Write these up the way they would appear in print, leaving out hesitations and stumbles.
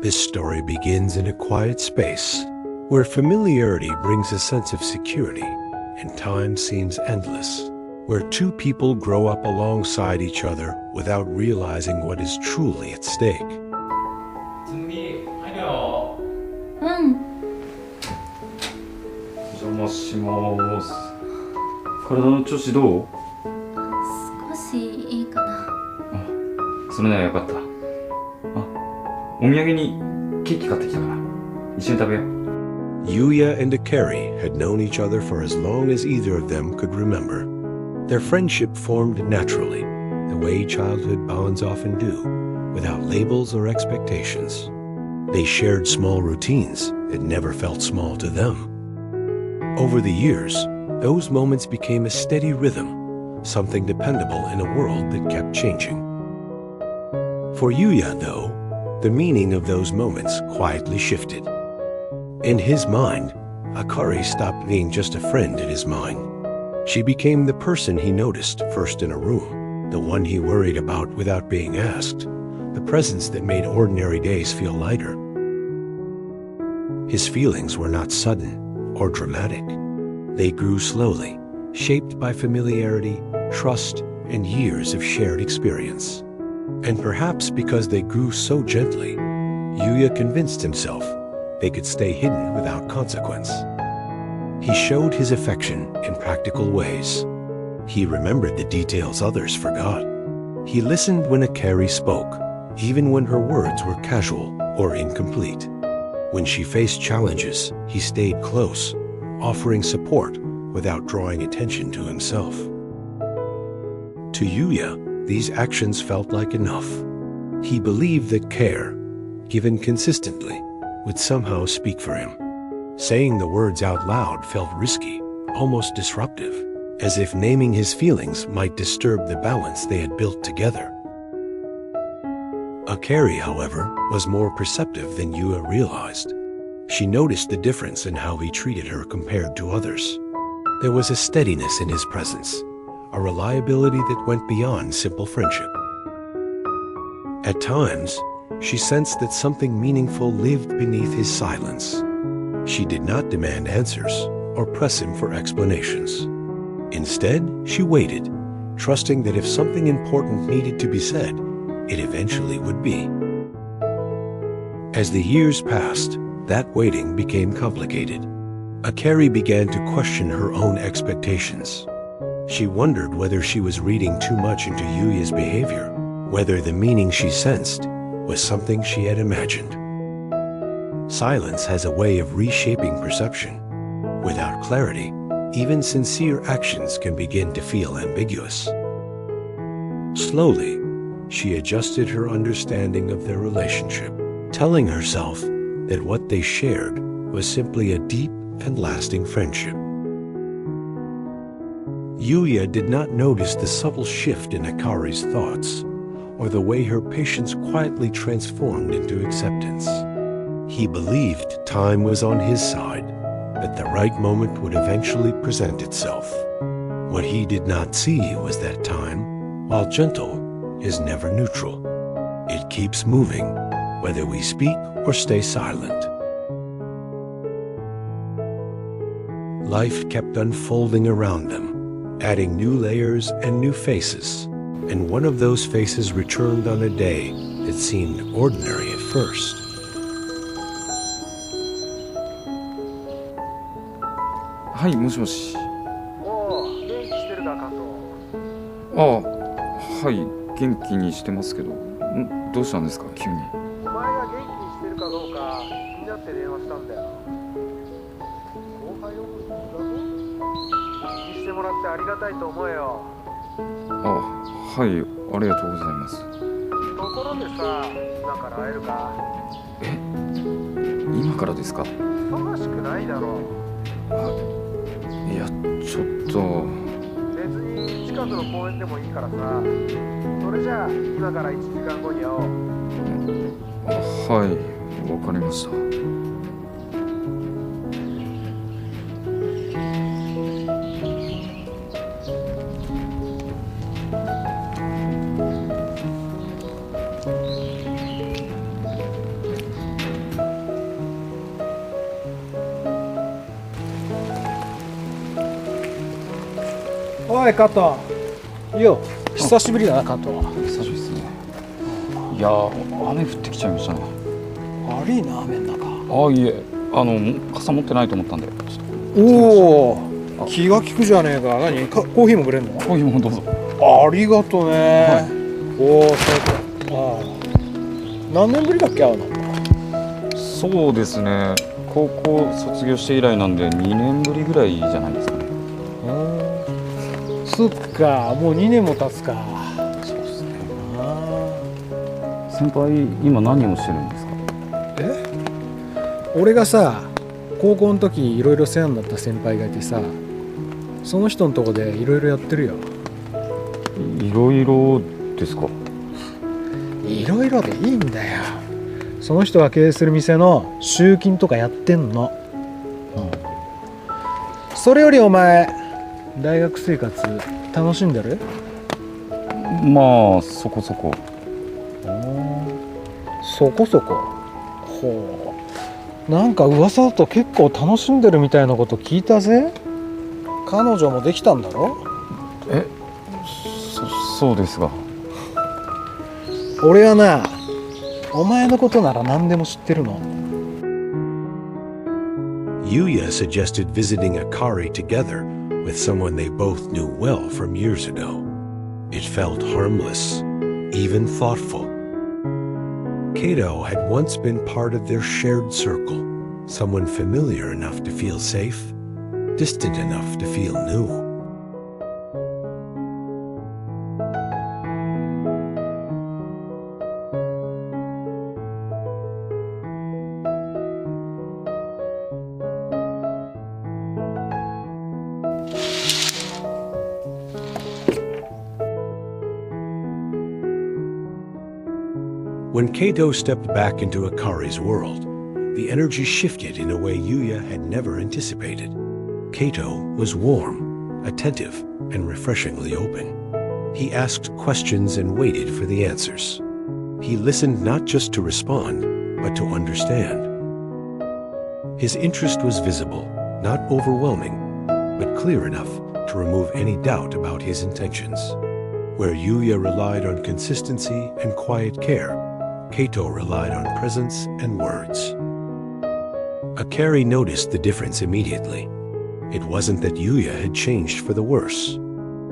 This story begins in a quiet space where familiarity brings a sense of security and time seems endless, where two people grow up alongside each other without realizing what is truly at stake. Tsumugi, 入るよ。お邪魔します。体の調子どう？少しいいかな。あ、それならよかった。あ、お土産にケーキ買ってきたから一緒に食べよう。Yuya and Akari had known each other for as long as either of them could remember. Their friendship formed naturally, the way childhood bonds often do, without labels or expectations. They shared small routines that never felt small to them. Over the years, those moments became a steady rhythm, something dependable in a world that kept changing. For Yuya, though, the meaning of those moments quietly shifted. In his mind, Akari stopped being just a friend in his mind. She became the person he noticed first in a room, the one he worried about without being asked, the presence that made ordinary days feel lighter. His feelings were not sudden or dramatic. They grew slowly, shaped by familiarity, trust, and years of shared experience. And perhaps because they grew so gently, Yuya convinced himself they could stay hidden without consequence. He showed his affection in practical ways. He remembered the details others forgot. He listened when Akari spoke, even when her words were casual or incomplete. When she faced challenges, he stayed close, offering support without drawing attention to himself. To Yuya, these actions felt like enough. He believed that care, given consistently, would somehow speak for him. Saying the words out loud felt risky, almost disruptive, as if naming his feelings might disturb the balance they had built together. Akari, however, was more perceptive than Yuya realized. She noticed the difference in how he treated her compared to others. There was a steadiness in his presence, a reliability that went beyond simple friendship. At times, she sensed that something meaningful lived beneath his silence. She did not demand answers or press him for explanations. Instead, she waited, trusting that if something important needed to be said, it eventually would be. As the years passed, that waiting became complicated. Akari began to question her own expectations. She wondered whether she was reading too much into Yuya's behavior, whether the meaning she sensed was something she had imagined. Silence has a way of reshaping perception. Without clarity, even sincere actions can begin to feel ambiguous. Slowly, she adjusted her understanding of their relationship, telling herself that what they shared was simply a deep and lasting friendship. Yuya did not notice the subtle shift in Akari's thoughts, or the way her patience quietly transformed into acceptance. He believed time was on his side, that the right moment would eventually present itself. What he did not see was that time, while gentle, is never neutral. It keeps moving, whether we speak or stay silent. Life kept unfolding around them, adding new layers and new faces. And one of those faces returned on a day that seemed ordinary at first. はい、もしもし。おう、元気してるか、加藤。ああ、はい、元気にしてますけど、どうしたんですか、急に。お前が元気にしてるかどうか気になって電話したんだよ。後輩のことだぞ。気にしてもらってありがたいと思えよ。あ、はい、ありがとうございます。ところでさ、今から会えるか？え、今からですか？忙しくないだろう。あ、いや、ちょっと。別に近くの公園でもいいからさ。それじゃあ今から1時間後に会おう。あ、はい、わかりました。おい加藤、いいよ、久しぶりだな加藤。久しぶりですね。いやー、雨降ってきちゃいましたね。悪いな、雨の中。あ、いえ、傘持ってないと思ったんで。おお、気が利くじゃねえか。何コーヒーもくれんの？コーヒーもどうぞ。ありがとね、おお、最高。ああ、何年ぶりだっけ会うの？そうですね、高校卒業して以来なんで2年ぶりぐらいじゃないですかね。そっか、もう2年も経つか。そうですね。先輩、今何をしてるんですか？俺がさ、高校の時いろいろ世話になった先輩がいてさ、その人のとこでいろいろやってるよ。いろいろですか？いろいろでいいんだよ。その人が経営する店の集金とかやってんの。それよりお前、大学生活楽しんでる？まあ、そこそこ。そこそこ。ほう。なんか噂だと結構楽しんでるみたいなこと聞いたぜ。彼女もできたんだろ？そうですが。俺はな、お前のことなら何でも知ってるの。Yuya suggested visiting Akari together with someone they both knew well from years ago. It felt harmless, even thoughtful. Kato had once been part of their shared circle, someone familiar enough to feel safe, distant enough to feel new. When Kato stepped back into Akari's world, the energy shifted in a way Yuya had never anticipated. Kato was warm, attentive, and refreshingly open. He asked questions and waited for the answers. He listened not just to respond, but to understand. His interest was visible, not overwhelming, but clear enough to remove any doubt about his intentions. Where Yuya relied on consistency and quiet care, Kato relied on presence and words. Akari noticed the difference immediately. It wasn't that Yuya had changed for the worse.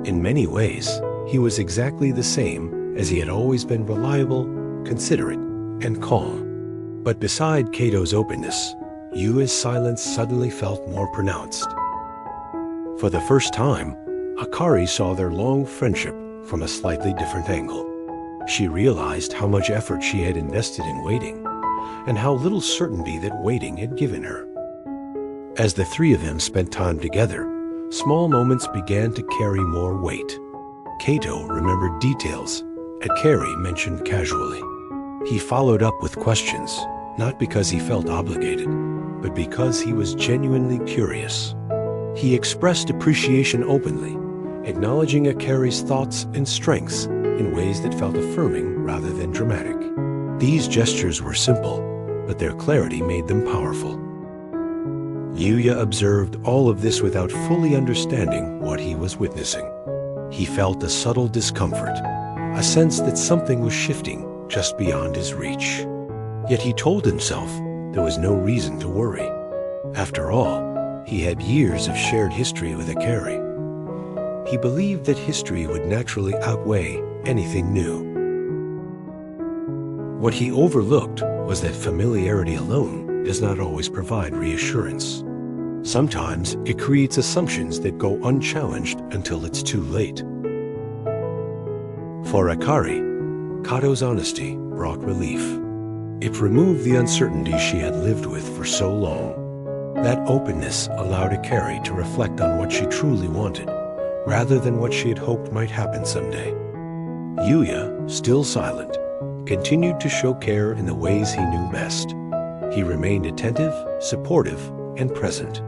In many ways, he was exactly the same as he had always been: reliable, considerate, and calm. But beside Kato's openness, Yuya's silence suddenly felt more pronounced. For the first time, Akari saw their long friendship from a slightly different angle. She realized how much effort she had invested in waiting, and how little certainty that waiting had given her. As the three of them spent time together, small moments began to carry more weight. Kato remembered details Akari mentioned casually. He followed up with questions, not because he felt obligated, but because he was genuinely curious. He expressed appreciation openly, acknowledging Akari's thoughts and strengths in ways that felt affirming rather than dramatic. These gestures were simple, but their clarity made them powerful. Yuya observed all of this without fully understanding what he was witnessing. He felt a subtle discomfort, a sense that something was shifting just beyond his reach. Yet he told himself there was no reason to worry. After all, he had years of shared history with Akari. He believed that history would naturally outweigh anything new. What he overlooked was that familiarity alone does not always provide reassurance. Sometimes it creates assumptions that go unchallenged until it's too late. For Akari, Kato's honesty brought relief. It removed the uncertainty she had lived with for so long. That openness allowed Akari to reflect on what she truly wanted, rather than what she had hoped might happen someday. Yuya, still silent, continued to show care in the ways he knew best. He remained attentive, supportive, and present.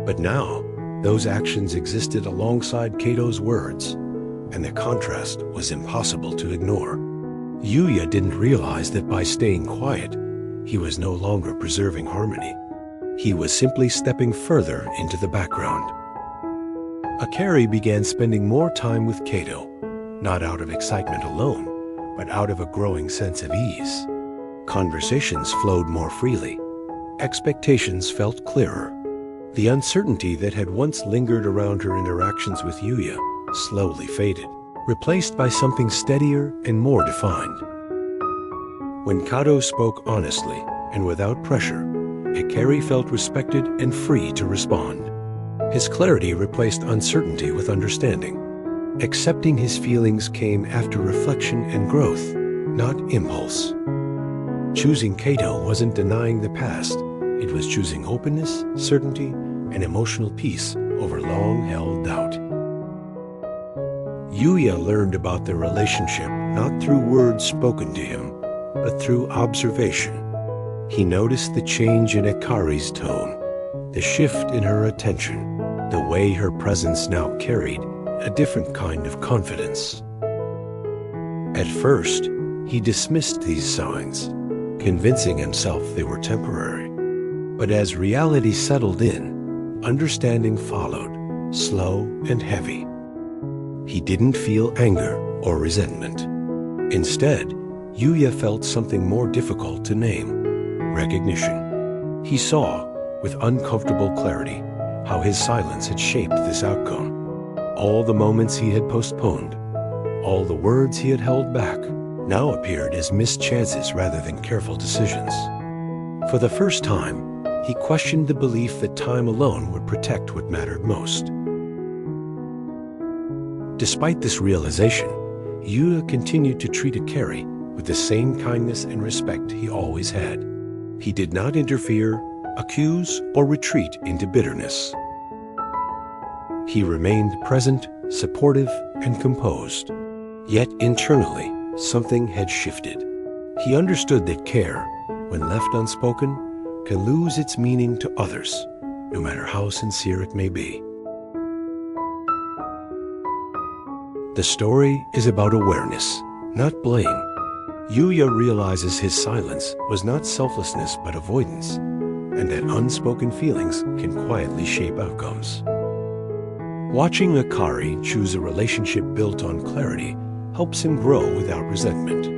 But now, those actions existed alongside Kato's words, and the contrast was impossible to ignore. Yuya didn't realize that by staying quiet, he was no longer preserving harmony. He was simply stepping further into the background. Akari began spending more time with Kato, not out of excitement alone, but out of a growing sense of ease. Conversations flowed more freely. Expectations felt clearer. The uncertainty that had once lingered around her interactions with Yuya slowly faded, replaced by something steadier and more defined. When Kato spoke honestly and without pressure, Akari felt respected and free to respond. His clarity replaced uncertainty with understanding. Accepting his feelings came after reflection and growth, not impulse. Choosing Kato wasn't denying the past. It was choosing openness, certainty, and emotional peace over long-held doubt. Yuya learned about their relationship not through words spoken to him, but through observation. He noticed the change in Akari's tone, the shift in her attention, the way her presence now carried a different kind of confidence. At first, he dismissed these signs, convincing himself they were temporary. But as reality settled in, understanding followed, slow and heavy. He didn't feel anger or resentment. Instead, Yuya felt something more difficult to name: recognition. He saw, with uncomfortable clarity, how his silence had shaped this outcome. All the moments he had postponed, all the words he had held back, now appeared as missed chances rather than careful decisions. For the first time, he questioned the belief that time alone would protect what mattered most. Despite this realization, Yuya continued to treat Akari with the same kindness and respect he always had. He did not interfere, accuse, or retreat into bitterness. He remained present, supportive, and composed. Yet internally, something had shifted. He understood that care, when left unspoken, can lose its meaning to others, no matter how sincere it may be. The story is about awareness, not blame. Yuya realizes his silence was not selflessness but avoidance, and that unspoken feelings can quietly shape outcomes. Watching Akari choose a relationship built on clarity helps him grow without resentment.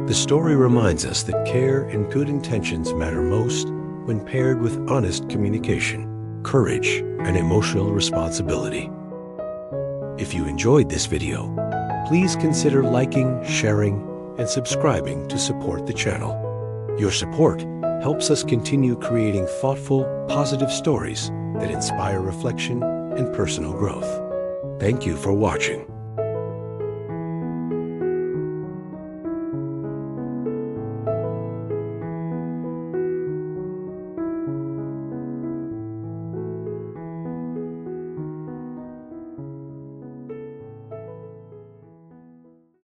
The story reminds us that care and good intentions matter most when paired with honest communication, courage, and emotional responsibility. If you enjoyed this video, please consider liking, sharing, and subscribing to support the channel. Your support helps us continue creating thoughtful, positive stories that inspire reflection and personal growth. Thank you for watching.